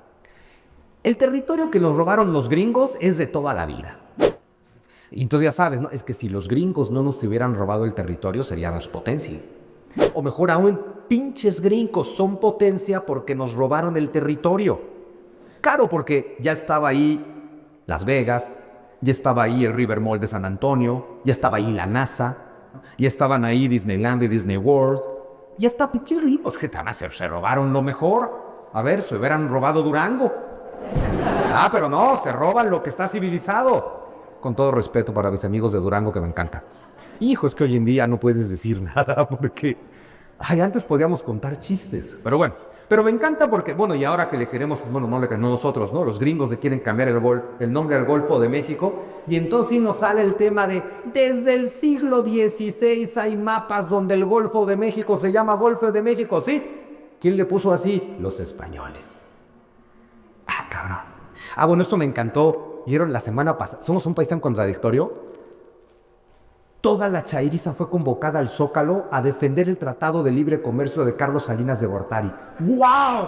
El territorio que nos robaron los gringos es de toda la vida. Y entonces ya sabes, ¿no? Es que si los gringos no nos hubieran robado el territorio, seríamos potencia. O mejor aún, pinches gringos son potencia porque nos robaron el territorio. Claro, porque ya estaba ahí Las Vegas, ya estaba ahí el River Mall de San Antonio, ya estaba ahí la NASA, ya estaban ahí Disneyland y Disney World. Ya está, pinches gringos que además se robaron lo mejor. A ver, se hubieran robado Durango. Pero no, se roban lo que está civilizado. Con todo respeto para mis amigos de Durango, que me encanta. Hijo, es que hoy en día no puedes decir nada porque... antes podíamos contar chistes. Pero bueno, pero me encanta porque, y ahora que le queremos, no nosotros, ¿no? Los gringos le quieren cambiar el nombre al Golfo de México. Y entonces sí nos sale el tema de, desde el siglo XVI hay mapas donde el Golfo de México se llama Golfo de México, ¿sí? ¿Quién le puso así? Los españoles. Cabrón. Esto me encantó. ¿Vieron la semana pasada? Somos un país tan contradictorio. Toda la chairiza fue convocada al Zócalo a defender el Tratado de Libre Comercio de Carlos Salinas de Gortari. ¡Wow!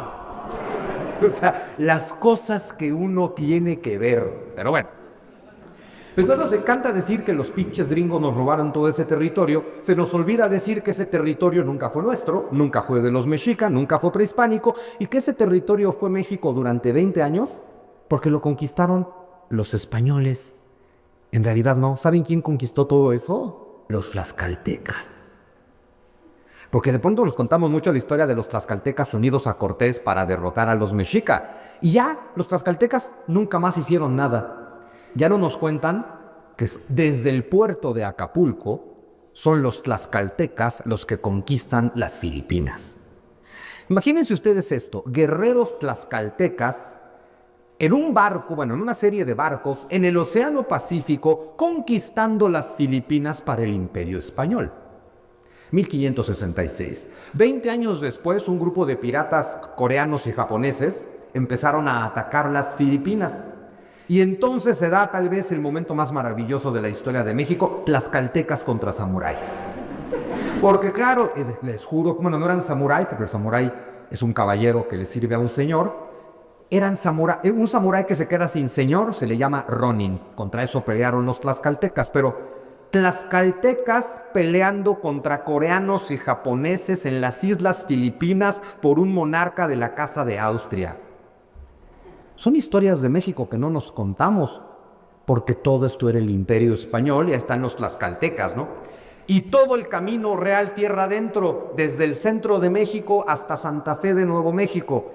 O sea, las cosas que uno tiene que ver. Pero bueno. Pero nos encanta decir que los pinches gringos nos robaron todo ese territorio. Se nos olvida decir que ese territorio nunca fue nuestro, nunca fue de los mexicas, nunca fue prehispánico, y que ese territorio fue México durante 20 años porque lo conquistaron los españoles. En realidad no. ¿Saben quién conquistó todo eso? Los tlaxcaltecas. Porque de pronto nos contamos mucho la historia de los tlaxcaltecas unidos a Cortés para derrotar a los mexicas. Y ya los tlaxcaltecas nunca más hicieron nada. Ya no nos cuentan que desde el puerto de Acapulco son los tlaxcaltecas los que conquistan las Filipinas. Imagínense ustedes esto, guerreros tlaxcaltecas en un barco, en una serie de barcos en el Océano Pacífico conquistando las Filipinas para el Imperio Español. 1566. 20 años después, un grupo de piratas coreanos y japoneses empezaron a atacar las Filipinas. Y entonces se da tal vez el momento más maravilloso de la historia de México, tlaxcaltecas contra samuráis. Porque claro, les juro, no eran samuráis, pero el samurái es un caballero que le sirve a un señor. Eran un samurái que se queda sin señor, se le llama Ronin. Contra eso pelearon los tlaxcaltecas, pero tlaxcaltecas peleando contra coreanos y japoneses en las islas Filipinas por un monarca de la Casa de Austria. Son historias de México que no nos contamos, porque todo esto era el Imperio Español, ya están los tlaxcaltecas, ¿no? Y todo el camino real tierra adentro, desde el centro de México hasta Santa Fe de Nuevo México.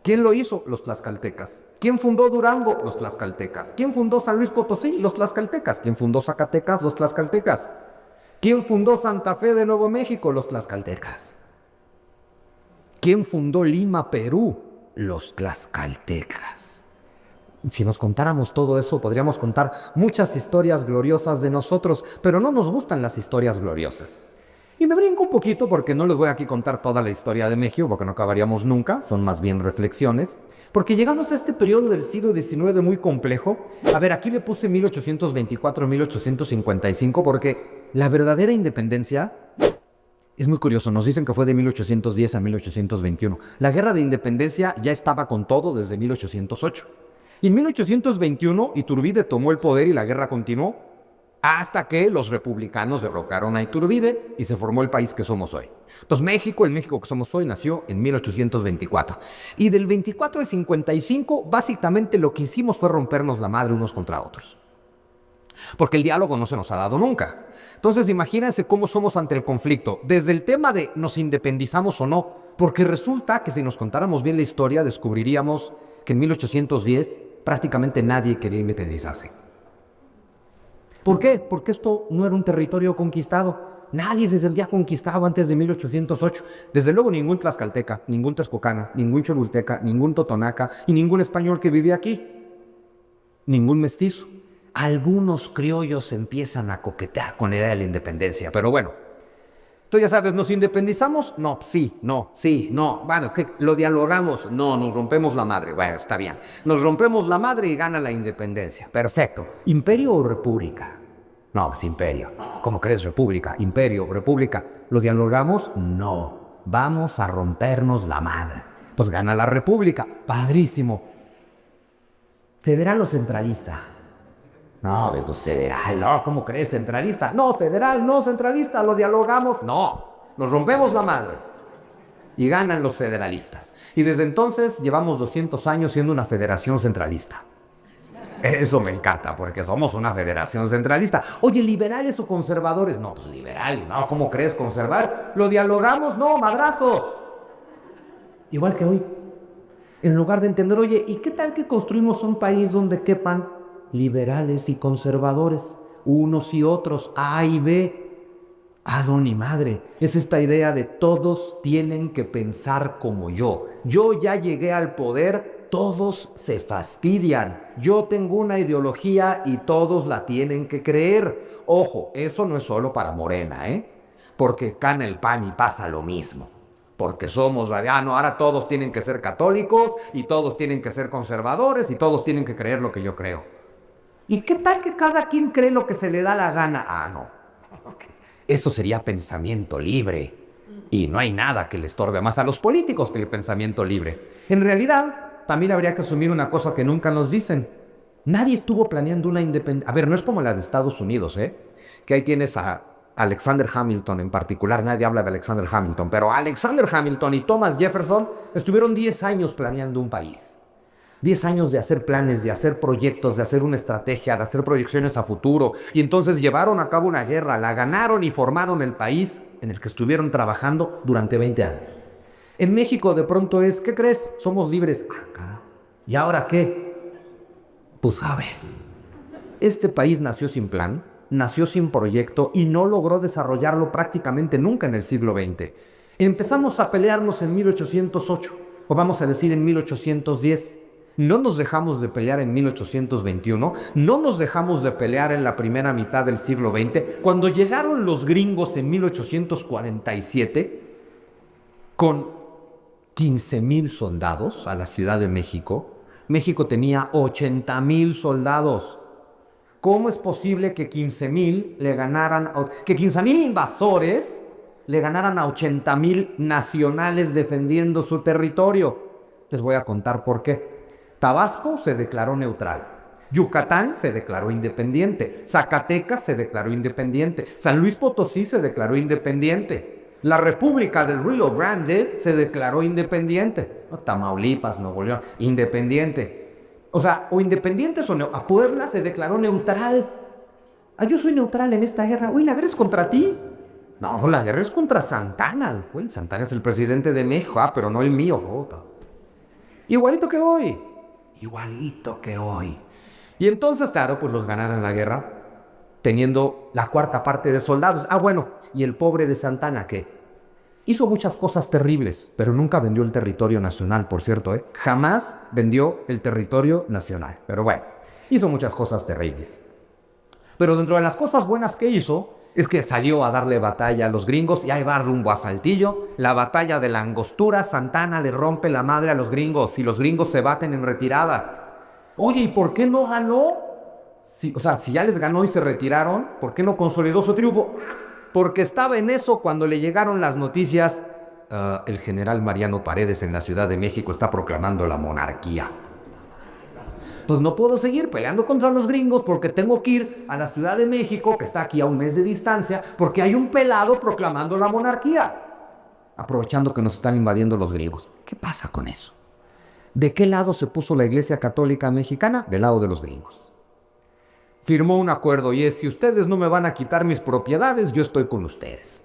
¿Quién lo hizo? Los tlaxcaltecas. ¿Quién fundó Durango? Los tlaxcaltecas. ¿Quién fundó San Luis Potosí? Los tlaxcaltecas. ¿Quién fundó Zacatecas? Los tlaxcaltecas. ¿Quién fundó Santa Fe de Nuevo México? Los tlaxcaltecas. ¿Quién fundó Lima, Perú? Los tlaxcaltecas. Si nos contáramos todo eso, podríamos contar muchas historias gloriosas de nosotros, pero no nos gustan las historias gloriosas. Y me brinco un poquito porque no les voy aquí a contar toda la historia de México, porque no acabaríamos nunca, son más bien reflexiones, porque llegamos a este periodo del siglo XIX muy complejo. A ver, aquí le puse 1824-1855, porque la verdadera independencia es muy curioso, nos dicen que fue de 1810 a 1821. La guerra de independencia ya estaba con todo desde 1808. Y en 1821 Iturbide tomó el poder y la guerra continuó hasta que los republicanos derrocaron a Iturbide y se formó el país que somos hoy. Entonces México, el México que somos hoy, nació en 1824. Y del 24 al 55, básicamente lo que hicimos fue rompernos la madre unos contra otros. Porque el diálogo no se nos ha dado nunca. Entonces imagínense cómo somos ante el conflicto, desde el tema de nos independizamos o no, porque resulta que si nos contáramos bien la historia, descubriríamos que en 1810 prácticamente nadie quería independizarse. ¿Por qué? Porque esto no era un territorio conquistado. Nadie se sentía conquistado antes de 1808. Desde luego ningún tlaxcalteca, ningún texcocana, ningún cholulteca, ningún totonaca y ningún español que vivía aquí. Ningún mestizo. Algunos criollos empiezan a coquetear con la idea de la independencia, pero bueno. Tú ya sabes, ¿nos independizamos? No, sí, no, sí, no. Bueno, ¿qué? ¿Lo dialogamos? No, nos rompemos la madre. Bueno, está bien. Nos rompemos la madre y gana la independencia. Perfecto. ¿Imperio o república? No, pues imperio. ¿Cómo crees república? Imperio, república. ¿Lo dialogamos? No. Vamos a rompernos la madre. Pues gana la república. Padrísimo. ¿Federal o centralista? No, pues federal, no, ¿cómo crees? ¿Centralista? No, federal, no, centralista, lo dialogamos. No, nos rompemos la madre. Y ganan los federalistas. Y desde entonces llevamos 200 años siendo una federación centralista. Eso me encanta, porque somos una federación centralista. Oye, ¿liberales o conservadores? No, pues liberales, no, ¿cómo crees conservar? ¿Lo dialogamos? No, madrazos. Igual que hoy. En lugar de entender, oye, ¿y qué tal que construimos un país donde quepan liberales y conservadores, unos y otros, A y B? Ah, no, ni madre. Es esta idea de todos tienen que pensar como yo. Yo ya llegué al poder, todos se fastidian. Yo tengo una ideología y todos la tienen que creer. Ojo, eso no es solo para Morena, porque gana el PAN y pasa lo mismo. Porque somos radianos, ahora todos tienen que ser católicos y todos tienen que ser conservadores y todos tienen que creer lo que yo creo. ¿Y qué tal que cada quien cree lo que se le da la gana? Ah, no. Eso sería pensamiento libre. Y no hay nada que le estorbe más a los políticos que el pensamiento libre. En realidad, también habría que asumir una cosa que nunca nos dicen. Nadie estuvo planeando una independencia. A ver, no es como la de Estados Unidos, ¿eh? Que ahí tienes a Alexander Hamilton en particular. Nadie habla de Alexander Hamilton, pero Alexander Hamilton y Thomas Jefferson estuvieron 10 años planeando un país. 10 años de hacer planes, de hacer proyectos, de hacer una estrategia, de hacer proyecciones a futuro. Y entonces llevaron a cabo una guerra, la ganaron y formaron el país en el que estuvieron trabajando durante 20 años. En México de pronto es, ¿qué crees? Somos libres. Acá. ¿Y ahora qué? Pues sabe. Este país nació sin plan, nació sin proyecto y no logró desarrollarlo prácticamente nunca en el siglo XX. Empezamos a pelearnos en 1808, o vamos a decir en 1810. No nos dejamos de pelear en 1821, no nos dejamos de pelear en la primera mitad del siglo XX. Cuando llegaron los gringos en 1847, con 15,000 soldados a la Ciudad de México, México tenía 80,000 soldados. ¿Cómo es posible que 15,000 le ganaran, que 15,000 invasores le ganaran a 80,000 nacionales defendiendo su territorio? Les voy a contar por qué. Tabasco se declaró neutral. Yucatán se declaró independiente. Zacatecas se declaró independiente. San Luis Potosí se declaró independiente. La República del Río Grande se declaró independiente. Tamaulipas, Nuevo León, independiente. O sea, o independientes o no. A Puebla se declaró neutral. Yo soy neutral en esta guerra. Uy, ¿la guerra es contra ti? No, la guerra es contra Santana. Uy, Santana es el presidente de México, pero no el mío. Igualito que hoy. Igualito que hoy. Y entonces, claro, pues los ganaron la guerra teniendo la cuarta parte de soldados. Bueno, y el pobre de Santana, que hizo muchas cosas terribles, pero nunca vendió el territorio nacional, por cierto, ¿eh? Jamás vendió el territorio nacional. Pero bueno, hizo muchas cosas terribles. Pero dentro de las cosas buenas que hizo, es que salió a darle batalla a los gringos y ahí va rumbo a Saltillo. La batalla de la Angostura, Santana le rompe la madre a los gringos y los gringos se baten en retirada. Oye, ¿y por qué no ganó? Si ya les ganó y se retiraron, ¿por qué no consolidó su triunfo? Porque estaba en eso cuando le llegaron las noticias. El general Mariano Paredes en la Ciudad de México está proclamando la monarquía. Pues no puedo seguir peleando contra los gringos porque tengo que ir a la Ciudad de México, que está aquí a un mes de distancia, porque hay un pelado proclamando la monarquía. Aprovechando que nos están invadiendo los gringos. ¿Qué pasa con eso? ¿De qué lado se puso la Iglesia Católica Mexicana? Del lado de los gringos. Firmó un acuerdo y es, si ustedes no me van a quitar mis propiedades, yo estoy con ustedes.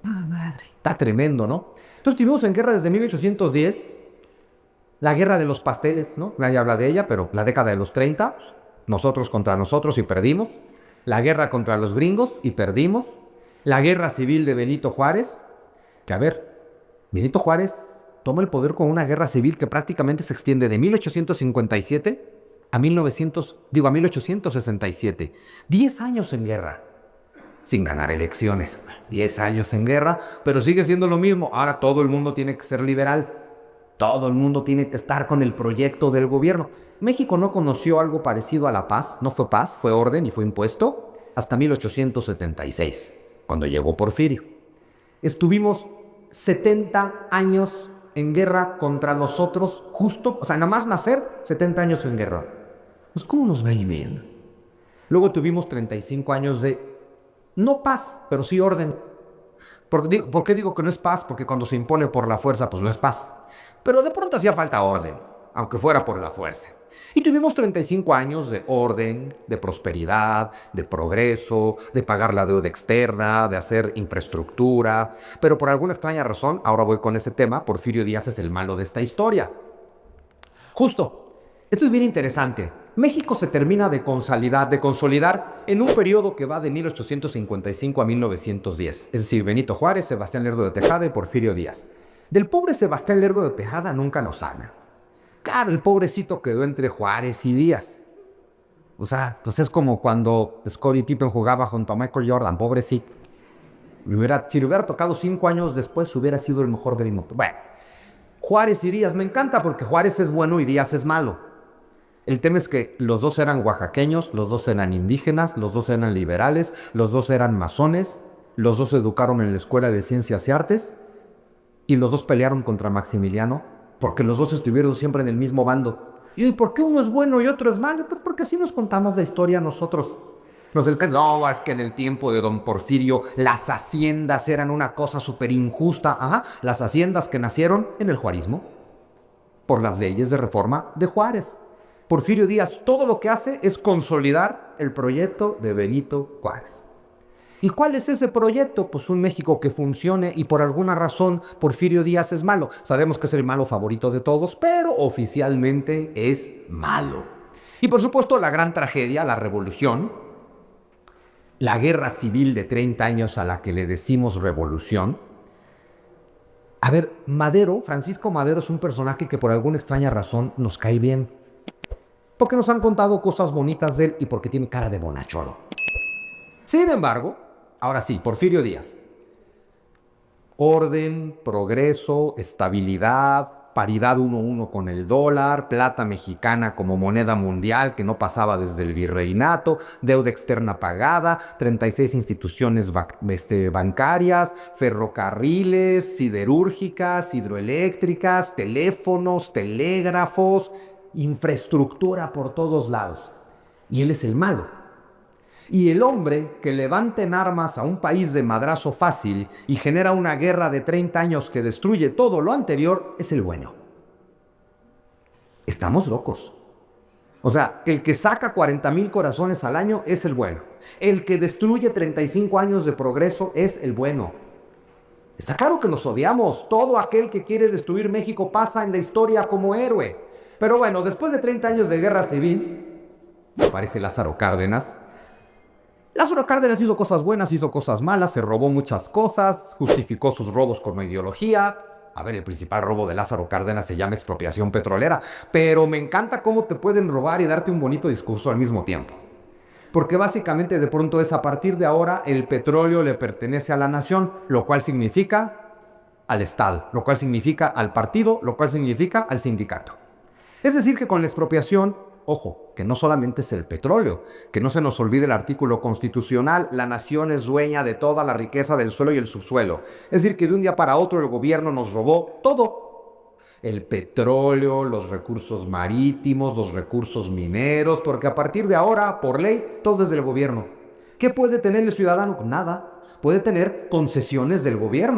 Madre. Está tremendo, ¿no? Entonces estuvimos en guerra desde 1810. La guerra de los pasteles, ¿no? Nadie habla de ella, pero la década de los 30, nosotros contra nosotros y perdimos. La guerra contra los gringos y perdimos. La guerra civil de Benito Juárez, que a ver, Benito Juárez toma el poder con una guerra civil que prácticamente se extiende de 1857 a 1867. 10 años en guerra, sin ganar elecciones. 10 años en guerra, pero sigue siendo lo mismo. Ahora todo el mundo tiene que ser liberal. Todo el mundo tiene que estar con el proyecto del gobierno. México no conoció algo parecido a la paz. No fue paz, fue orden y fue impuesto hasta 1876, cuando llegó Porfirio. Estuvimos 70 años en guerra contra nosotros, justo, nada más nacer, 70 años en guerra. Pues, ¿cómo nos va a ir bien? Luego tuvimos 35 años de, no paz, pero sí orden. ¿Por qué digo que no es paz? Porque cuando se impone por la fuerza, pues no es paz. Pero de pronto hacía falta orden, aunque fuera por la fuerza. Y tuvimos 35 años de orden, de prosperidad, de progreso, de pagar la deuda externa, de hacer infraestructura. Pero por alguna extraña razón, ahora voy con ese tema, Porfirio Díaz es el malo de esta historia. Justo, esto es bien interesante. México se termina de consolidar en un periodo que va de 1855 a 1910. Es decir, Benito Juárez, Sebastián Lerdo de Tejada y Porfirio Díaz. Del pobre Sebastián Lerdo de Tejada nunca nos hablan. Claro, el pobrecito quedó entre Juárez y Díaz. Pues es como cuando Scottie Pippen jugaba junto a Michael Jordan, pobrecito. Si le hubiera tocado 5 años después, hubiera sido el mejor del mundo. Bueno, Juárez y Díaz me encanta porque Juárez es bueno y Díaz es malo. El tema es que los dos eran oaxaqueños, los dos eran indígenas, los dos eran liberales, los dos eran masones, los dos se educaron en la Escuela de Ciencias y Artes y los dos pelearon contra Maximiliano porque los dos estuvieron siempre en el mismo bando. ¿Y por qué uno es bueno y otro es malo? Pues porque así nos contamos la historia nosotros. No, es que en el tiempo de don Porfirio las haciendas eran una cosa súper injusta. Ajá, las haciendas que nacieron en el juarismo, por las leyes de reforma de Juárez. Porfirio Díaz todo lo que hace es consolidar el proyecto de Benito Juárez. ¿Y cuál es ese proyecto? Pues un México que funcione, y por alguna razón Porfirio Díaz es malo. Sabemos que es el malo favorito de todos, pero oficialmente es malo. Y por supuesto la gran tragedia, la revolución, la guerra civil de 30 años a la que le decimos revolución. A ver, Madero, Francisco Madero, es un personaje que por alguna extraña razón nos cae bien. Porque nos han contado cosas bonitas de él y porque tiene cara de bonachoro. Sin embargo, ahora sí, Porfirio Díaz. Orden, progreso, estabilidad, paridad 1-1 con el dólar, plata mexicana como moneda mundial que no pasaba desde el virreinato, deuda externa pagada, 36 instituciones bancarias, ferrocarriles, siderúrgicas, hidroeléctricas, teléfonos, telégrafos, infraestructura por todos lados. Y él es el malo. Y el hombre que levanta en armas a un país de madrazo fácil y genera una guerra de 30 años que destruye todo lo anterior es el bueno. Estamos locos. O sea, el que saca 40,000 corazones al año es el bueno. El que destruye 35 años de progreso es el bueno. Está claro que nos odiamos. Todo aquel que quiere destruir México pasa en la historia como héroe. Pero bueno, después de 30 años de guerra civil, aparece Lázaro Cárdenas. Lázaro Cárdenas hizo cosas buenas, hizo cosas malas, se robó muchas cosas, justificó sus robos con ideología. A ver, el principal robo de Lázaro Cárdenas se llama expropiación petrolera, pero me encanta cómo te pueden robar y darte un bonito discurso al mismo tiempo. Porque básicamente de pronto es a partir de ahora el petróleo le pertenece a la nación, lo cual significa al Estado, lo cual significa al partido, lo cual significa al sindicato. Es decir que con la expropiación, ojo, que no solamente es el petróleo, que no se nos olvide el artículo constitucional, la nación es dueña de toda la riqueza del suelo y el subsuelo. Es decir, que de un día para otro el gobierno nos robó todo. El petróleo, los recursos marítimos, los recursos mineros, porque a partir de ahora, por ley, todo es del gobierno. ¿Qué puede tener el ciudadano? Nada. Puede tener concesiones del gobierno.